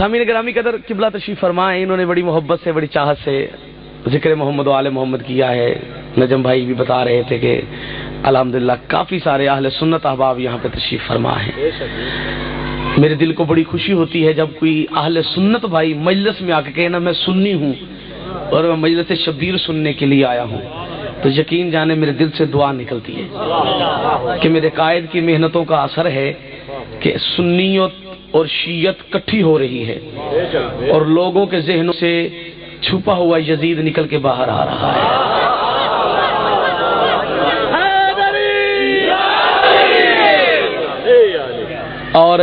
سامعین گرامی قدر، قبلہ تشریف فرمائے، انہوں نے بڑی محبت سے بڑی چاہت سے ذکر محمد و آل محمد کیا ہے۔ نجم بھائی بھی بتا رہے تھے کہ الحمدللہ کافی سارے اہل سنت احباب یہاں پہ تشریف فرما ہیں۔ میرے دل کو بڑی خوشی ہوتی ہے جب کوئی اہل سنت بھائی مجلس میں آ کے کہنا میں سنی ہوں اور میں مجلس شبیر سننے کے لیے آیا ہوں، تو یقین جانے میرے دل سے دعا نکلتی ہے کہ میرے قائد کی محنتوں کا اثر ہے کہ سنیت اور شیعت کٹھی ہو رہی ہے اور لوگوں کے ذہنوں سے چھپا ہوا یزید نکل کے باہر آ رہا ہے۔ اور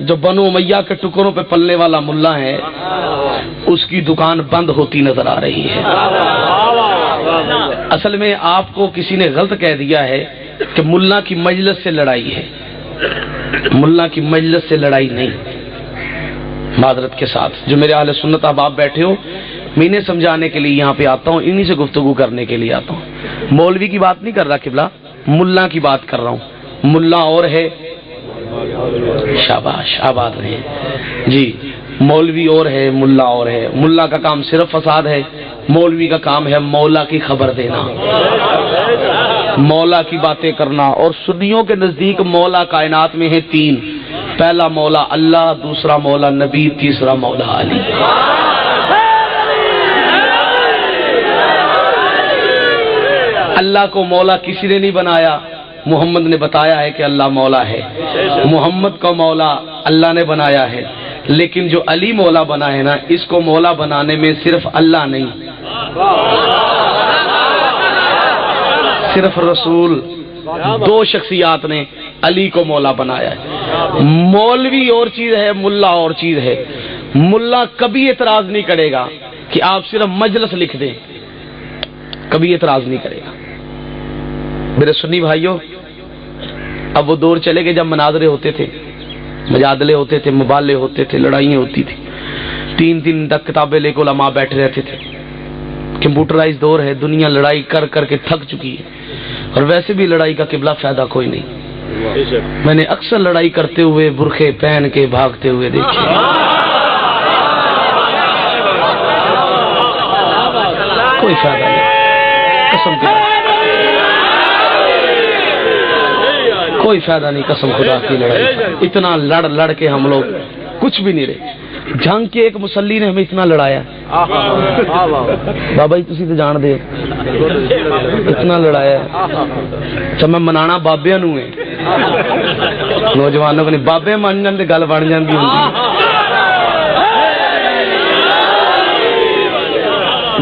جو بنو امیہ کے ٹکڑوں پہ پلنے والا ملا ہے اس کی دکان بند ہوتی نظر آ رہی ہے۔ اصل میں آپ کو کسی نے غلط کہہ دیا ہے کہ ملا کی مجلس سے لڑائی ہے، ملا کی مجلس سے لڑائی نہیں۔ معذرت کے ساتھ جو میرے اہل سنت احباب بیٹھے ہو، میں انہیں سمجھانے کے لیے یہاں پہ آتا ہوں، انہی سے گفتگو کرنے کے لیے آتا ہوں۔ مولوی کی بات نہیں کر رہا قبلہ، ملا کی بات کر رہا ہوں۔ ملا اور ہے، شاباش آباد رہے جی، مولوی اور ہے، ملا اور ہے۔ ملا کا کام صرف فساد ہے، مولوی کا کام ہے مولا کی خبر دینا، مولا کی باتیں کرنا۔ اور سنیوں کے نزدیک مولا کائنات میں ہے تین، پہلا مولا اللہ، دوسرا مولا نبی، تیسرا مولا علی۔ اللہ کو مولا کسی نے نہیں بنایا، محمد نے بتایا ہے کہ اللہ مولا ہے۔ محمد کو مولا اللہ نے بنایا ہے، لیکن جو علی مولا بنا ہے نا، اس کو مولا بنانے میں صرف اللہ نہیں، صرف رسول، دو شخصیات نے علی کو مولا بنایا ہے۔ مولوی اور چیز ہے، ملا اور چیز ہے۔ ملا کبھی اعتراض نہیں کرے گا کہ آپ صرف مجلس لکھ دیں، کبھی اعتراض نہیں کرے گا۔ میرے سنی بھائیوں، اب وہ دور چلے گئے جب مناظرے ہوتے تھے، مجادلے ہوتے تھے، مبالغے ہوتے تھے، لڑائیاں ہوتی تھی، تین دن تک کتابیں لے کے علماء بیٹھے رہتے تھے۔ کمپیوٹرائز دور ہے، دنیا لڑائی کر کر کے تھک چکی ہے، اور ویسے بھی لڑائی کا قبلہ فائدہ کوئی نہیں۔ میں نے اکثر لڑائی کرتے ہوئے برقعے پہن کے بھاگتے ہوئے دیکھے، کوئی فائدہ نہیں، قسم کے کوئی فائدہ نہیں، قسم خدا کی لڑائی۔ اتنا لڑ کے ہم لوگ کچھ بھی نہیں رہے۔ جنگ کے ایک مسلی نے ہمیں اتنا لڑایا، بابا جی تسی تو جان دے، اتنا لڑایا۔ اچھا میں منانا بابیاں نوں ہے، نوجوانوں کو نہیں، بابے من جان تے گل بن جاندی ہوندی۔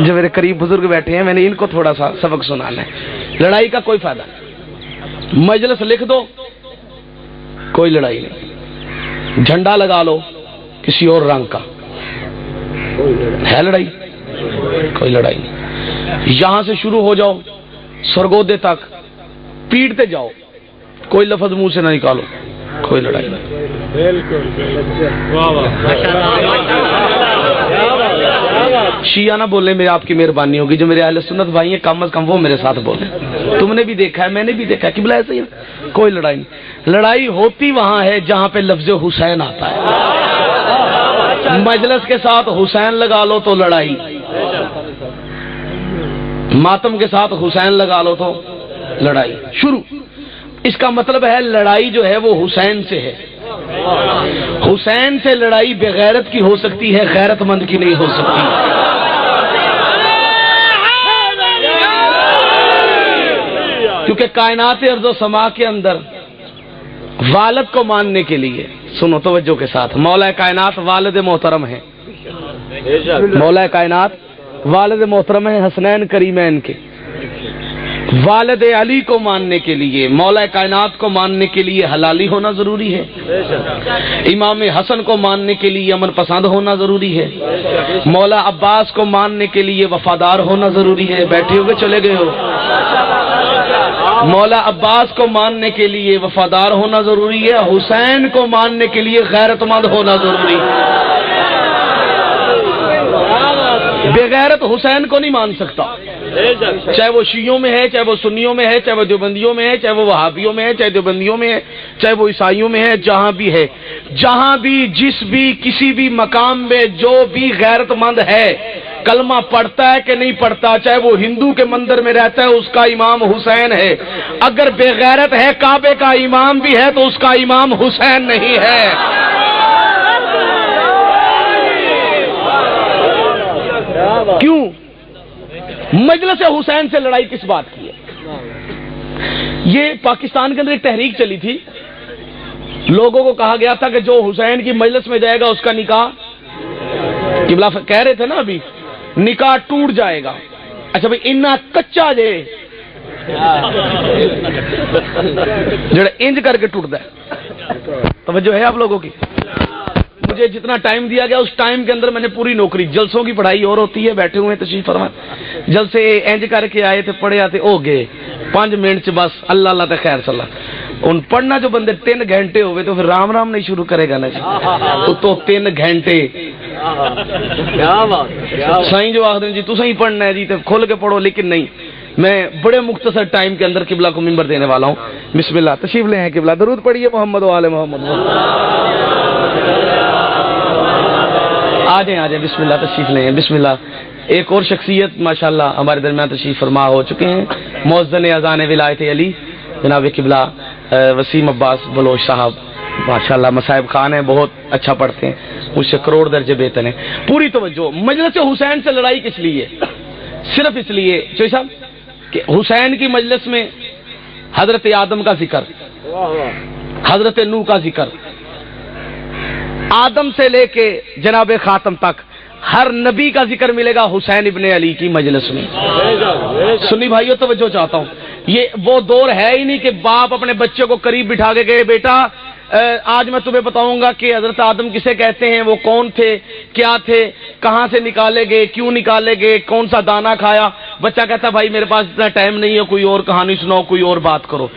جو میرے قریب بزرگ بیٹھے ہیں، میں نے ان کو تھوڑا سا سبق سنانا ہے۔ لڑائی کا کوئی فائدہ نہیں، مجلس لکھ دو، کوئی لڑائی نہیں۔ جھنڈا لگا لو کسی اور رنگ کا، ہے لڑائی؟ کوئی لڑائی نہیں۔ یہاں سے شروع ہو جاؤ سرگودے تک پیٹتے جاؤ، کوئی لفظ منہ سے نہ نکالو، کوئی لڑائی نہیں۔ شیعہ نہ بولے، میرے آپ کی مہربانی ہوگی، جو میرے اہل سنت بھائی ہیں کم از کم وہ میرے ساتھ بولیں۔ تم نے بھی دیکھا ہے، میں نے بھی دیکھا ہے، قبلہ ایسے ہی ہے، کوئی لڑائی نہیں۔ لڑائی ہوتی وہاں ہے جہاں پہ لفظ حسین آتا ہے۔ مجلس کے ساتھ حسین لگا لو تو لڑائی، ماتم کے ساتھ حسین لگا لو تو لڑائی شروع۔ اس کا مطلب ہے لڑائی جو ہے وہ حسین سے ہے۔ حسین سے لڑائی بغیرت کی ہو سکتی ہے، غیرت مند کی نہیں ہو سکتی۔ کیونکہ کائنات ارض و سما کے اندر والد کو ماننے کے لیے، سنو توجہ کے ساتھ، مولا کائنات والد محترم ہے، مولا کائنات والد محترم ہے حسنین کریمین کے۔ والد علی کو ماننے کے لیے، مولا کائنات کو ماننے کے لیے حلالی ہونا ضروری ہے، امام حسن کو ماننے کے لیے امن پسند ہونا ضروری ہے، مولا عباس کو ماننے کے لیے وفادار ہونا ضروری ہے۔ بیٹھے ہوئے چلے گئے ہو؟ مولا عباس کو ماننے کے لیے وفادار ہونا ضروری ہے، حسین کو ماننے کے لیے غیرت مند ہونا ضروری ہے۔ بغیرت حسین کو نہیں مان سکتا، چاہے وہ شیعوں میں ہے، چاہے وہ سنیوں میں ہے، چاہے وہ دیوبندیوں میں ہے، چاہے وہ وہابیوں میں ہے، چاہے دیوبندیوں میں ہے، چاہے وہ عیسائیوں میں ہے، جہاں بھی ہے، جہاں بھی جس بھی کسی بھی مقام میں جو بھی غیرت مند ہے کلمہ پڑھتا ہے کہ نہیں پڑھتا، چاہے وہ ہندو کے مندر میں رہتا ہے اس کا امام حسین ہے، اگر بے غیرت ہے کعبے کا امام بھی ہے تو اس کا امام حسین نہیں ہے۔ کیوں؟ مجلس حسین سے لڑائی کس بات کی ہے؟ یہ پاکستان کے اندر ایک تحریک چلی تھی، لوگوں کو کہا گیا تھا کہ جو حسین کی مجلس میں جائے گا اس کا نکاح، قبلہ کہہ رہے تھے نا ابھی، نکاح ٹوٹ جائے گا۔ اچھا بھائی اتنا کچا جے جڑا انج کر کے ٹوٹتا ہے، توجہ ہے آپ لوگوں کی؟ مجھے جتنا ٹائم دیا گیا اس ٹائم کے اندر میں نے پوری نوکری، جلسوں کی پڑھائی اور ہوتی ہے، بیٹھے ہوئے تشریف فرما، جلسے انج کر کے آئے تھے، پڑھے آتے ہو گئے 5 منٹ بس اللہ اللہ تے خیر صلاح۔ ان پڑھنا جو بندے 3 گھنٹے ہوئے تو پھر رام رام نہیں شروع کرے گا نا تو 3 گھنٹے سائیں جو آخر جی تو صحیح پڑھنا ہے جی تو کھول کے پڑھو، لیکن نہیں، میں بڑے مختصر ٹائم کے اندر قبلہ کو منبر دینے والا ہوں۔ بسم اللہ، تشریف لے ہیں قبلہ، درود پڑھیے محمد و آل محمد۔ آ جائیں بسم اللہ، تشریف لیں، بسم اللہ۔ ایک اور شخصیت ماشاءاللہ ہمارے درمیان تشریف فرما ہو چکے ہیں، مؤذن اذان ولایت علی جناب قبلہ وسیم عباس بلوچ صاحب، ماشاءاللہ مصائب خان ہیں، بہت اچھا پڑھتے ہیں، مجھ سے کروڑ درجے بہتر ہیں۔ پوری توجہ، مجلس حسین سے لڑائی کس لیے؟ صرف اس لیے چوئی صاحب کہ حسین کی مجلس میں حضرت آدم کا ذکر، حضرت نوح کا ذکر، آدم سے لے کے جناب خاتم تک ہر نبی کا ذکر ملے گا حسین ابن علی کی مجلس میں۔ سنی بھائیو توجہ چاہتا ہوں، یہ وہ دور ہے ہی نہیں کہ باپ اپنے بچے کو قریب بٹھا کے کہے بیٹا آج میں تمہیں بتاؤں گا کہ حضرت آدم کسے کہتے ہیں، وہ کون تھے، کیا تھے، کہاں سے نکالے گئے، کیوں نکالے گئے، کون سا دانہ کھایا۔ بچہ کہتا بھائی میرے پاس اتنا ٹائم نہیں ہے، کوئی اور کہانی سناؤ، کوئی اور بات کرو۔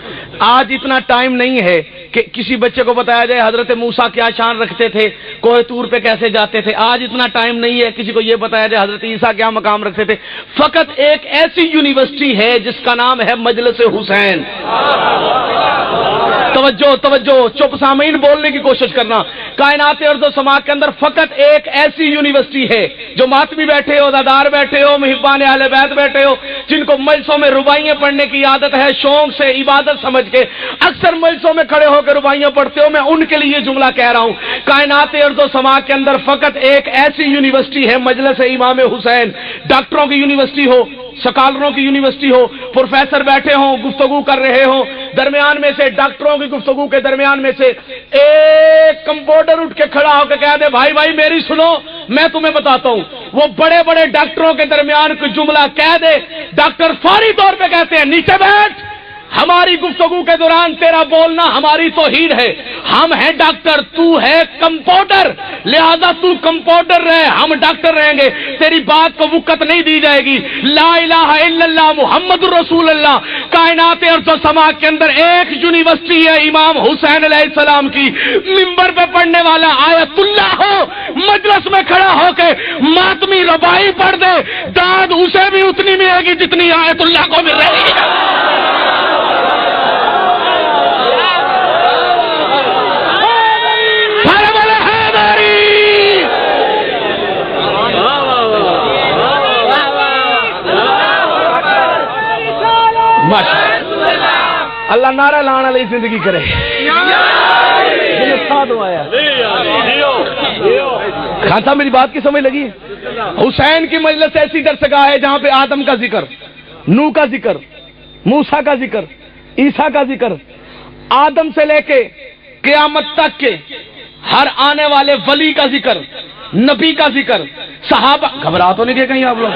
آج اتنا ٹائم نہیں ہے کہ کسی بچے کو بتایا جائے حضرت موسیٰ کیا شان رکھتے تھے، کوہ طور پہ کیسے جاتے تھے۔ آج اتنا ٹائم نہیں ہے کسی کو یہ بتایا جائے حضرت عیسیٰ کیا مقام رکھتے تھے۔ فقط ایک ایسی یونیورسٹی ہے جس کا نام ہے مجلس حسین۔ توجہ توجہ، چپ سامعین بولنے کی کوشش کرنا۔ کائنات ارض و سما کے اندر فقط ایک ایسی یونیورسٹی ہے جو ماتمی بیٹھے ہو، دادار بیٹھے ہو، محبان اہل بیت بیٹھے ہو، جن کو مجلسوں میں رباعیاں پڑھنے کی عادت ہے، شوق سے عبادت سمجھ کے اکثر مجلسوں میں کھڑے ہو کے رباعیاں پڑھتے ہو، میں ان کے لیے یہ جملہ کہہ رہا ہوں۔ کائنات ارض و سما کے اندر فقط ایک ایسی یونیورسٹی ہے مجلس امام حسین۔ ڈاکٹروں کی یونیورسٹی ہو، سکالروں کی یونیورسٹی ہو، پروفیسر بیٹھے ہوں گفتگو کر رہے ہوں، درمیان میں سے ڈاکٹروں کی گفتگو کے درمیان میں سے ایک کمپاؤنڈر اٹھ کے کھڑا ہو کے کہہ دے بھائی بھائی میری سنو، میں تمہیں بتاتا ہوں۔ وہ بڑے بڑے ڈاکٹروں کے درمیان کوئی جملہ کہہ دے، ڈاکٹر فوری طور پہ کہتے ہیں نیچے بیٹھ، ہماری گفتگو کے دوران تیرا بولنا ہماری توہین ہے، ہم ہیں ڈاکٹر، تو ہے کمپاؤنڈر، لہذا تو کمپاؤنڈر رہے، ہم ڈاکٹر رہیں گے، تیری بات کو وقت نہیں دی جائے گی۔ لا الہ الا اللہ محمد رسول اللہ۔ کائنات ارض و سما کے اندر ایک یونیورسٹی ہے امام حسین علیہ السلام کی۔ ممبر پہ پڑھنے والا آیت اللہ ہو، مجلس میں کھڑا ہو کے ماتمی ربائی پڑھ دے، داد اسے بھی اتنی ملے گی جتنی آیت اللہ کو مل رہی ہے۔ اللہ نعرہ لان علی زندگی کرے۔ خان صاحب میری بات کی سمجھ لگی؟ حسین کی مجلس ایسی درسگاہ ہے جہاں پہ آدم کا ذکر، نوح کا ذکر، موسیٰ کا ذکر، عیسیٰ کا ذکر، آدم سے لے کے قیامت تک کے ہر آنے والے ولی کا ذکر، نبی کا ذکر، صحابہ، گھبرا تو نہیں گئے کہیں آپ لوگ؟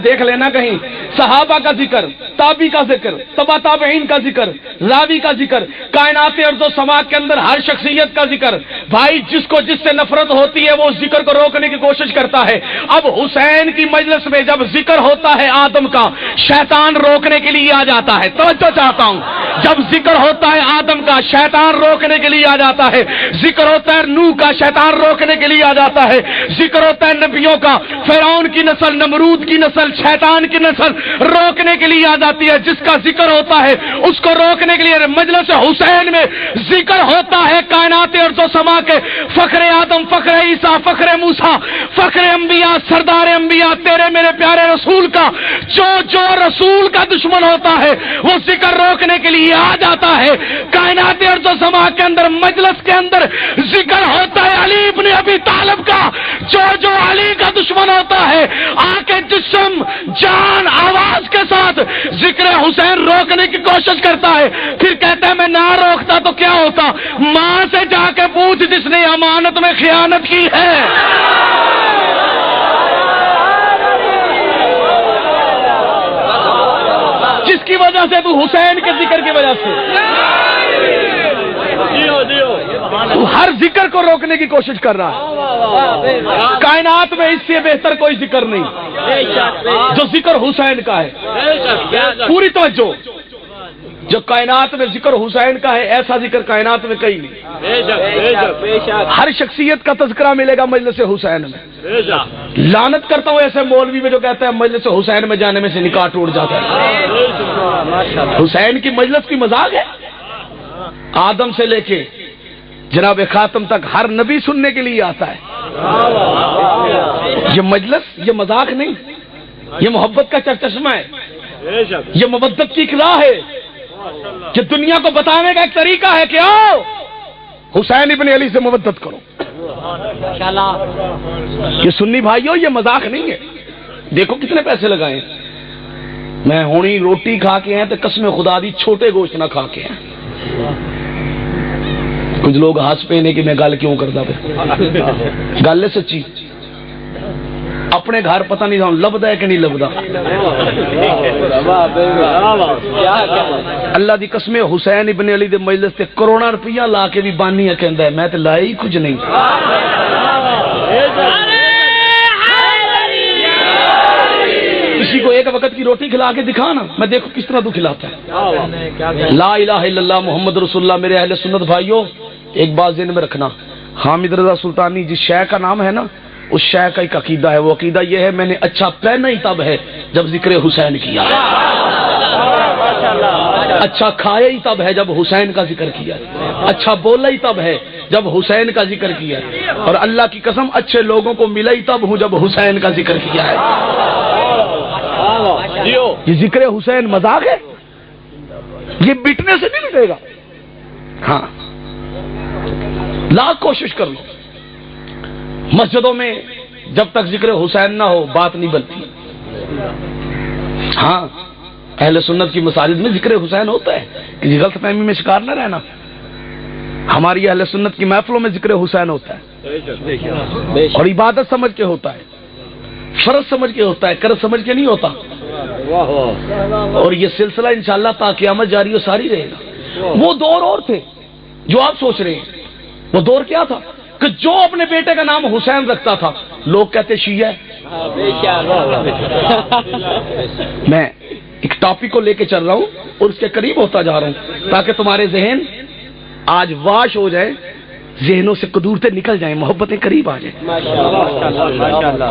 دیکھ لینا کہیں، صحابہ کا ذکر، تابعی کا ذکر، تبع تابعین کا ذکر، راوی کا ذکر، کائنات ارض و سما کے اندر ہر شخصیت کا ذکر۔ بھائی جس کو جس سے نفرت ہوتی ہے وہ اس ذکر کو روکنے کی کوشش کرتا ہے۔ اب حسین کی مجلس میں جب ذکر ہوتا ہے آدم کا، شیطان روکنے کے لیے آ جاتا ہے۔ توجہ چاہتا ہوں، جب ذکر ہوتا ہے آدم کا شیطان روکنے کے لیے آ جاتا ہے، ذکر ہوتا ہے نوح کا شیطان روکنے کے لیے آ جاتا ہے، ذکر ہوتا ہے نبیوں کا فرعون کی نسل، نمرود کی نسل، شیطان کی نسل روکنے کے لیے آ جاتی ہے۔ جس کا ذکر ہوتا ہے اس کو روکنے کے لیے مجلس حسین میں ذکر ہوتا ہے کائنات ارض و سما کے فخر آدم، فخر عیسیٰ، فخر موسیٰ، فخر انبیاء، سردار انبیاء، تیرے میرے پیارے رسول کا جو رسول کا دشمن ہوتا ہے وہ ذکر روکنے کے لیے آ جاتا ہے۔ کائنات ارض و سما کے اندر مجلس کے اندر ذکر ہوتا ہے علی ابن ابی طالب کا، جو علی کا دشمن ہوتا ہے آ کے جسم جان آواز کے ساتھ ذکر حسین روکنے کی کوشش کرتا ہے، پھر کہتا ہے میں نہ روکتا تو کیا ہوتا؟ ماں سے جا کے پوچھ جس نے امانت میں خیانت کی ہے۔ جس کی وجہ سے تو حسین کے ذکر کی وجہ سے تو ہر ذکر کو روکنے کی کوشش کر رہا ہے۔ کائنات میں اس سے بہتر کوئی ذکر نہیں جو ذکر حسین کا ہے۔ پوری توجہ، جو کائنات میں ذکر حسین کا ہے ایسا ذکر کائنات میں کہیں نہیں۔ ہر شخصیت کا تذکرہ ملے گا مجلس حسین میں۔ لعنت کرتا ہوں ایسے مولوی میں جو کہتا ہے مجلس حسین میں جانے میں سے نکاح ٹوٹ جاتا ہے۔ حسین کی مجلس کی مذاق ہے؟ آدم سے لے کے جناب خاتم تک ہر نبی سننے کے لیے آتا ہے۔ یہ مجلس، یہ مذاق نہیں، یہ محبت کا چشمہ ہے، یہ مودت کی اقلاع ہے، یہ دنیا کو بتانے کا ایک طریقہ ہے کہ آؤ حسین ابن علی سے مودت کرو۔ یہ سنی بھائیوں یہ مذاق نہیں ہے۔ دیکھو کتنے پیسے لگائے ہیں۔ میں ہونی روٹی کھا کے ہیں تو قسم خدا دی چھوٹے گوشت نہ کھا کے ہیں۔ کچھ لوگ ہنس پے نے کہ میں گل کیوں کرتا پہ، گل ہے سچی۔ اپنے گھر پتہ نہیں لبدا ہے کہ نہیں لبدا۔ اللہ دی قسم حسین ابن علی دے مجلس تے کروڑاں روپیہ لا کے بھی بانی ہے کہندا ہے میں تے لایا ہی کچھ نہیں۔ کسی کو ایک وقت کی روٹی کھلا کے دکھا نا، میں دیکھو کس طرح تو کھلاتا ہے۔ لا الہ الا اللہ محمد رسول اللہ۔ میرے اہل سنت بھائیوں ایک بات ذہن میں رکھنا، حامد رضا سلطانی جس شیخ کا نام ہے نا اس شیخ کا ایک عقیدہ ہے، وہ عقیدہ یہ ہے میں نے اچھا پہنا ہی تب ہے جب ذکر حسین کیا، اچھا کھایا ہی تب ہے جب حسین کا ذکر کیا، اچھا بولا ہی تب ہے جب حسین کا ذکر کیا، اور اللہ کی قسم اچھے لوگوں کو ملا ہی تب ہوں جب حسین کا ذکر کیا ہے۔ یہ ذکر حسین مذاق ہے؟ یہ مٹنے سے نہیں مٹے گا۔ ہاں لاکھ کوشش کر لو، مسجدوں میں جب تک ذکر حسین نہ ہو بات نہیں بنتی۔ ہاں اہل سنت کی مساجد میں ذکر حسین ہوتا ہے، کسی غلط فہمی میں شکار نہ رہنا۔ ہماری اہل سنت کی محفلوں میں ذکر حسین ہوتا ہے، اور عبادت سمجھ کے ہوتا ہے، فرض سمجھ کے ہوتا ہے، قرض سمجھ کے نہیں ہوتا۔ اور یہ سلسلہ انشاءاللہ تا قیامت جاری و ساری رہے گا۔ وہ دور اور تھے جو آپ سوچ رہے ہیں، وہ دور کیا تھا کہ جو اپنے بیٹے کا نام حسین رکھتا تھا لوگ کہتے شیعہ ہے۔ میں ایک ٹاپک کو لے کے چل رہا ہوں اور اس کے قریب ہوتا جا رہا ہوں تاکہ تمہارے ذہن آج واش ہو جائے، ذہنوں سے قدورتیں نکل جائیں، محبتیں قریب آ جائیں،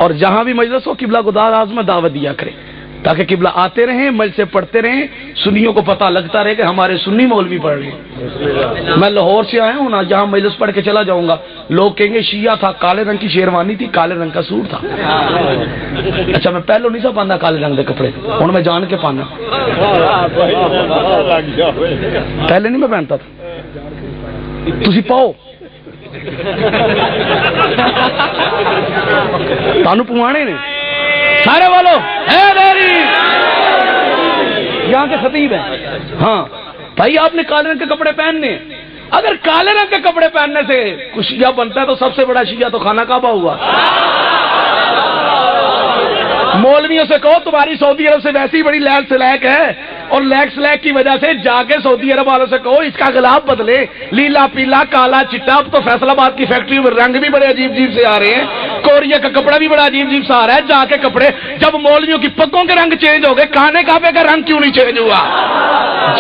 اور جہاں بھی مجلس ہو قبلہ گدار آزم دعوت دیا کرے تاکہ قبلہ آتے رہیں، مجلس سے پڑھتے رہیں، سنیوں کو پتہ لگتا رہے کہ ہمارے سنی مولوی پڑھ رہے ہیں۔ میں لاہور سے آیا ہوں نا، جہاں مجلس پڑھ کے چلا جاؤں گا لوگ کہیں گے شیعہ تھا، کالے رنگ کی شیروانی تھی، کالے رنگ کا سوٹ تھا۔ اچھا میں پہلو نہیں سا پانا کالے رنگ کے کپڑے، ہوں میں جان کے پانا، پہلے نہیں میں پہنتا تھا، تسی پاؤ تانو پوانے نے سارے والو یہاں کے خطیب ہیں۔ ہاں بھائی آپ نے کالے رنگ کے کپڑے پہننے، اگر کالے رنگ کے کپڑے پہننے سے کچھ شیعہ بنتا ہے تو سب سے بڑا شیعہ تو خانہ کعبہ ہوا۔ مولویوں سے کہو تمہاری سعودی عرب سے ویسی بڑی لیگ سلیک ہے، اور لیگ سلیک کی وجہ سے جا کے سعودی عرب والوں سے کہو اس کا غلاف بدلے، لیلا پیلا کالا چٹا۔ اب تو فیصل آباد کی فیکٹری میں رنگ بھی بڑے عجیب عجیب سے آ رہے ہیں، کوریا کا کپڑا بھی بڑا عجیب عجیب سا آ رہا ہے، جا کے کپڑے جب مولویوں کی پگوں کے رنگ چینج ہو گئے، کھانے کعبے کا رنگ کیوں نہیں چینج ہوا؟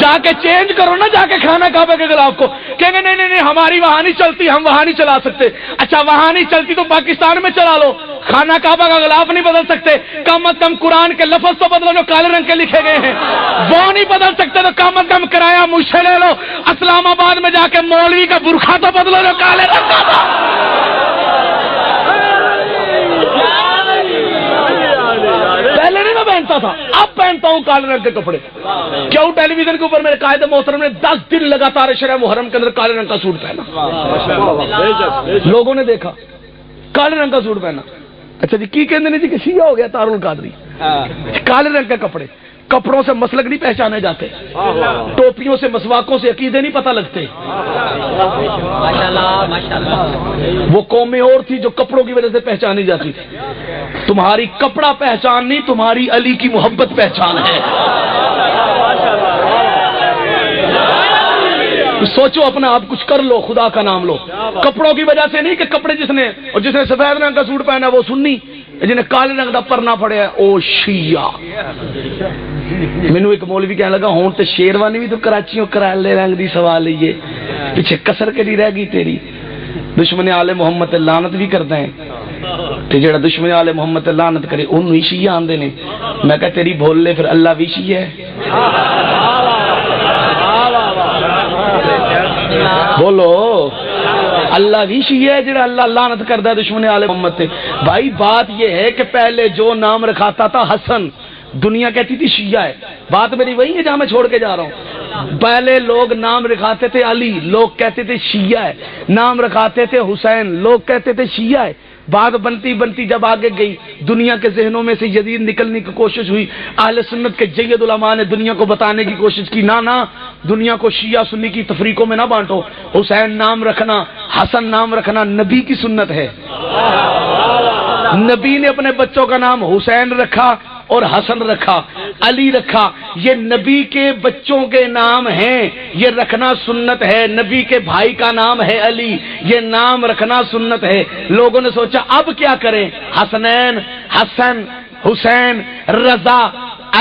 جا کے چینج کرو نا، جا کے کھانا کعبے کے غلاف کو. کہیں گے نہیں ہماری وہاں نہیں چلتی، ہم وہاں نہیں چلا سکتے. اچھا وہاں نہیں چلتی تو پاکستان میں چلا لو، کھانا کعبہ کا غلاف نہیں بدل سکتے، کم از کم قرآن کے لفظ تو بدلو جو کالے رنگ کے لکھے گئے ہیں، وہ نہیں بدل سکتے تو کم از کم کرایہ مجھ سے لے لو. اسلام آباد میں جا کے مولوی کا برقع تو بدلو جو کالے رنگ کا تھا. پہلے نہیں میں پہنتا تھا، اب پہنتا ہوں کالے رنگ کے کپڑے. کیوں؟ ٹیلی ویژن کے اوپر میرے قائد محترم نے 10 دن لگاتار شرح محرم کے اندر کالے رنگ کا سوٹ پہنا، لوگوں نے دیکھا کالے رنگ کا سوٹ پہنا. اچھا جی کی کہتے نہیں جی کہ شیعہ ہو گیا تار القادری. کالے رنگ کے کپڑے، کپڑوں سے مسلک نہیں پہچانے جاتے، ٹوپیوں سے مسواکوں سے عقیدے نہیں پتہ لگتے. وہ قومیں اور تھی جو کپڑوں کی وجہ سے پہچانی جاتی تھی. تمہاری کپڑا پہچان نہیں، تمہاری علی کی محبت پہچان ہے. سوچو اپنا آپ کچھ کر لو، خدا کا نام لو. کپڑوں کی وجہ سے نہیں کہ کپڑے جس نے سفید رنگ کا سوٹ پہنا وہ سنی، جنہیں کالے رنگ کا پرنا پڑے او شیعہ. مینوں ایک مولوی کہنے لگا ہون تے شیروانی بھی تو کراچیوں کرالے رنگ دی سوال لیے، پیچھے کسر کے رہ گئی تیری. دشمن آل محمد لعنت بھی کردا ہے تے جڑا دشمن آل محمد لعنت کرے اونوں ہی شیعہ آندے نے. میں کہا تیری بھول لے پھر اللہ بھی شیعہ ہے. بولو اللہ بھی شیعہ ہے جڑا اللہ لعنت کردا ہے دشمن آل محمد تے. بھائی بات یہ ہے کہ پہلے جو نام رکھاتا تھا حسن، دنیا کہتی تھی شیعہ ہے. بات میری وہی ہے جہاں میں چھوڑ کے جا رہا ہوں. پہلے لوگ نام رکھاتے تھے علی، لوگ کہتے تھے شیعہ ہے. نام رکھاتے تھے حسین، لوگ کہتے تھے شیعہ ہے. بات بنتی بنتی جب آگے گئی، دنیا کے ذہنوں میں سے یزید نکلنے کی کوشش ہوئی. اہل سنت کے جید علماء نے دنیا کو بتانے کی کوشش کی، نہ دنیا کو شیعہ سنی کی تفریقوں میں نہ بانٹو. حسین نام رکھنا، حسن نام رکھنا نبی کی سنت ہے. نبی نے اپنے بچوں کا نام حسین رکھا اور حسن رکھا، علی رکھا. یہ نبی کے بچوں کے نام ہیں، یہ رکھنا سنت ہے. نبی کے بھائی کا نام ہے علی، یہ نام رکھنا سنت ہے. لوگوں نے سوچا اب کیا کریں؟ حسنین، حسن، حسین، رضا،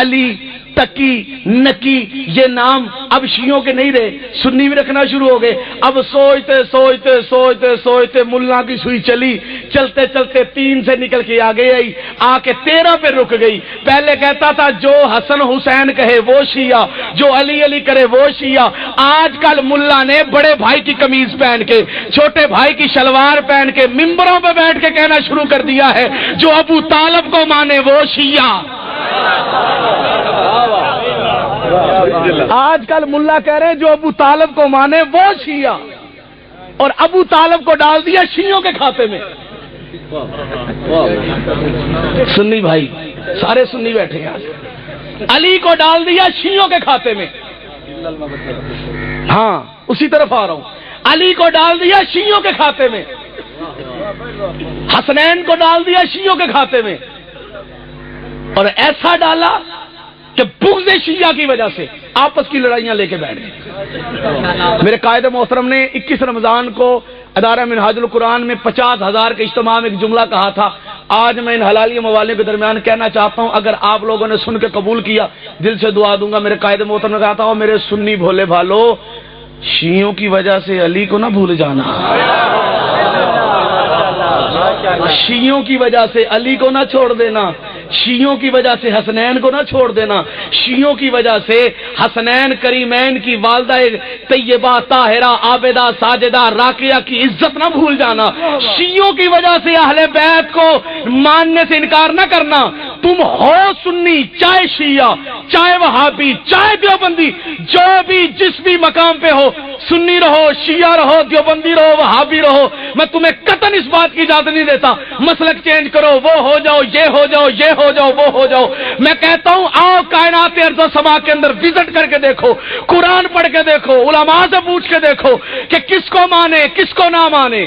علی، تقی، نکی، یہ نام اب شیعوں کے نہیں رہے، سنی بھی رکھنا شروع ہو گئے. اب سوچتے سوچتے سوچتے سوچتے ملا کی سوئی چلی، چلتے چلتے 3 سے نکل کے آگے آئی، آ کے 13 پہ رک گئی. پہلے کہتا تھا جو حسن حسین کہے وہ شیعہ، جو علی علی کرے وہ شیعہ. آج کل ملا نے بڑے بھائی کی قمیض پہن کے، چھوٹے بھائی کی شلوار پہن کے ممبروں پہ بیٹھ کے کہنا شروع کر دیا ہے جو ابو طالب کو مانے وہ شیعہ. آج کل ملا کہہ رہے ہیں جو ابو طالب کو مانے وہ شیعہ، اور ابو طالب کو ڈال دیا شیعوں کے کھاتے میں. سنی بھائی سارے سنی بیٹھے ہیں، آج علی کو ڈال دیا شیعوں کے کھاتے میں. ہاں اسی طرف آ رہا ہوں. علی کو ڈال دیا شیعوں کے کھاتے میں، حسنین کو ڈال دیا شیعوں کے کھاتے میں، اور ایسا ڈالا کہ بغض شیعہ کی وجہ سے آپس کی لڑائیاں لے کے بیٹھ گئے. میرے قائد محترم نے 21 رمضان کو ادارہ منہاج القرآن میں 50,000 کے اجتماع میں ایک جملہ کہا تھا. آج میں ان حلالی موالیوں کے درمیان کہنا چاہتا ہوں، اگر آپ لوگوں نے سن کے قبول کیا دل سے دعا دوں گا. میرے قائد محترم نے کہا تھا میرے سنی بھولے بھالو، شیعوں کی وجہ سے علی کو نہ بھول جانا، شیعوں کی وجہ سے علی کو نہ چھوڑ دینا، شیعوں کی وجہ سے حسنین کو نہ چھوڑ دینا، شیعوں کی وجہ سے حسنین کریمین کی والدہ طیبہ طاہرہ عابدہ ساجدہ راکیہ کی عزت نہ بھول جانا، شیعوں کی وجہ سے اہل بیت کو ماننے سے انکار نہ کرنا. تم ہو سنی، چاہے شیعہ، چاہے وہابی، چاہے دیوبندی، جو بھی جس بھی مقام پہ ہو، سنی رہو، شیعہ رہو، دیوبندی رہو، وہابی رہو، میں تمہیں قطعاً اس بات کی اجازت نہیں دیتا مسلک چینج کرو، وہ ہو جاؤ، یہ ہو جاؤ، یہ ہو جاؤ، وہ ہو جاؤ. میں کہتا ہوں آؤ کائنات ارض و سما کے اندر وزٹ کر کے دیکھو، قرآن پڑھ کے دیکھو، علماء سے پوچھ کے دیکھو کہ کس کو مانے کس کو نہ مانے،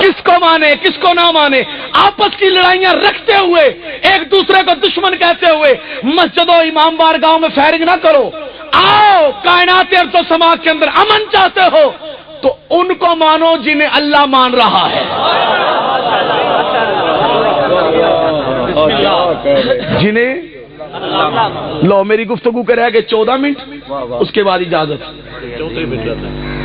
کس کو مانے کس کو نہ مانے. آپس کی لڑائیاں رکھتے ہوئے، ایک دوسرے کو دشمن کہتے ہوئے مسجد و امام بارگاہوں میں فائرنگ نہ کرو. آؤ کائنات ارض و سما کے اندر امن چاہتے ہو تو ان کو مانو جنہیں اللہ مان رہا ہے. جنہیں لو میری گفتگو کے رہ گئے 14 منٹ، اس کے بعد اجازت.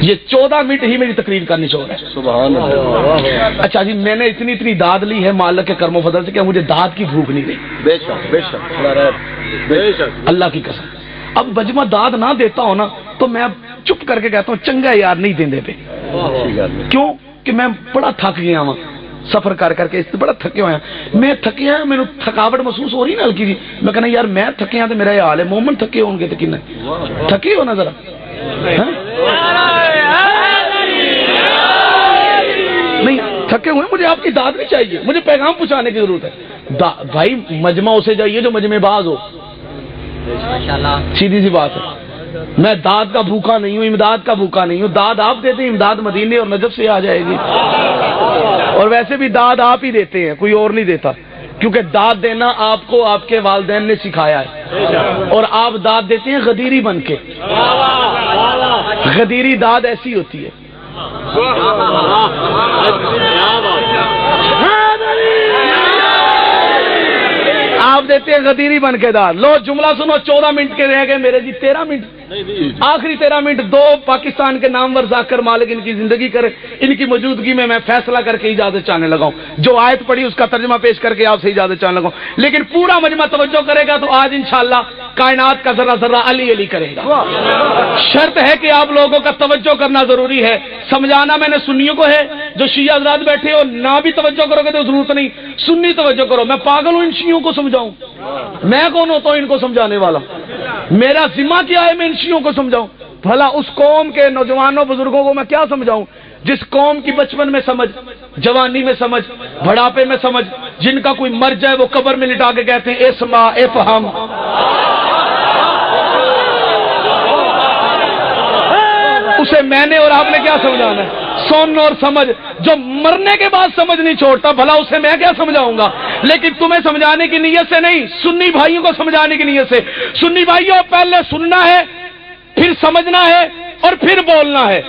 یہ 14 منٹ ہی میری تقریر کا نچوڑ ہے. سبحان اللہ. اچھا جی، میں نے اتنی داد لی ہے مالک کے کرم و فضل سے کہ مجھے داد کی بھوک نہیں رہی. بے شک بے شک بے شک اللہ کی قسم. اب بجما داد نہ دیتا ہوں نا تو میں اب چپ کر کے کہتا ہوں چنگا یار نہیں دیندے پہ. کیوں کہ میں بڑا تھک گیا ہوں سفر کر کے، اس سے بڑا تھکے ہوئے ہیں. میں تھکیا ہوں، میرے تھکاوٹ محسوس ہو رہی نا ہلکی جی. میں کہنا یار میں تھکیا تو میرا یہ حال ہے، مومن تھکے ہوں گے تو کن تھکے ہو نا ذرا. نہیں تھکے ہوئے، مجھے آپ کی داد نہیں چاہیے، مجھے پیغام پہنچانے کی ضرورت ہے. بھائی مجمع اسے جائیے جو مجمع باز ہو، سیدھی سی بات ہے. میں داد کا بھوکا نہیں ہوں، امداد کا بھوکا نہیں ہوں. داد آپ دیتے ہیں، امداد مدینے اور نجف سے آ جائے گی. اور ویسے بھی داد آپ ہی دیتے ہیں، کوئی اور نہیں دیتا، کیونکہ داد دینا آپ کو آپ کے والدین نے سکھایا ہے. اور آپ داد دیتے ہیں غدیری بن کے. غدیری داد ایسی ہوتی ہے. آپ دیتے ہیں غدیری بن کے داد. لو جملہ سنو، 14 منٹ کے رہ گئے میرے جی. 13 منٹ، آخری 13 منٹ. 2 پاکستان کے نامور ذاکر مالک ان کی زندگی کرے، ان کی موجودگی میں فیصلہ کر کے اجازت چاہنے لگا ہوں. جو آیت پڑھی اس کا ترجمہ پیش کر کے آپ سے اجازت چاہنے لگا ہوں. لیکن پورا مجمع توجہ کرے گا تو آج انشاءاللہ کائنات کا ذرہ ذرہ علی علی کرے گا. شرط ہے کہ آپ لوگوں کا توجہ کرنا ضروری ہے. سمجھانا میں نے سنیوں کو ہے، جو شیعہ حضرات بیٹھے ہو نہ بھی توجہ کرو گے تو ضرورت نہیں. سنی توجہ کرو. میں پاگل ہوں ان شیعوں کو سمجھاؤں؟ میں کون ہوتا ہوں ان کو سمجھانے والا؟ میرا ذمہ کیا ہے میں ان شیعوں کو سمجھاؤں؟ بھلا اس قوم کے نوجوانوں بزرگوں کو میں کیا سمجھاؤں جس قوم کی بچپن میں سمجھ، جوانی میں سمجھ، بڑھاپے میں سمجھ، جن کا کوئی مر جائے وہ قبر میں لٹا کے کہتے ہیں اسمع افہم. اسے میں نے اور آپ نے کیا سمجھانا ہے؟ سن اور سمجھ. جو مرنے کے بعد سمجھ نہیں چھوڑتا بھلا اسے میں کیا سمجھاؤں گا؟ لیکن تمہیں سمجھانے کی نیت سے نہیں، سنی بھائیوں کو سمجھانے کی نیت سے. سنی بھائیوں، پہلے سننا ہے، پھر سمجھنا ہے اور پھر بولنا ہے.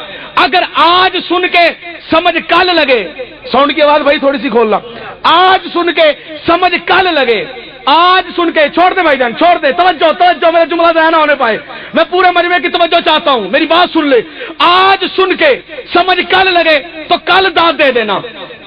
اگر آج سن کے سمجھ کل لگے، ساؤنڈ کی آواز بھائی تھوڑی سی کھولنا، آج سن کے سمجھ کل لگے، آج سن کے چھوڑ دے بھائی جان، چھوڑ دے. توجہ میرا جملہ ضائع نہ ہونے پائے. میں پورے مجمع کی توجہ چاہتا ہوں، میری بات سن لے. آج سن کے سمجھ کل لگے تو کل داد دے دینا.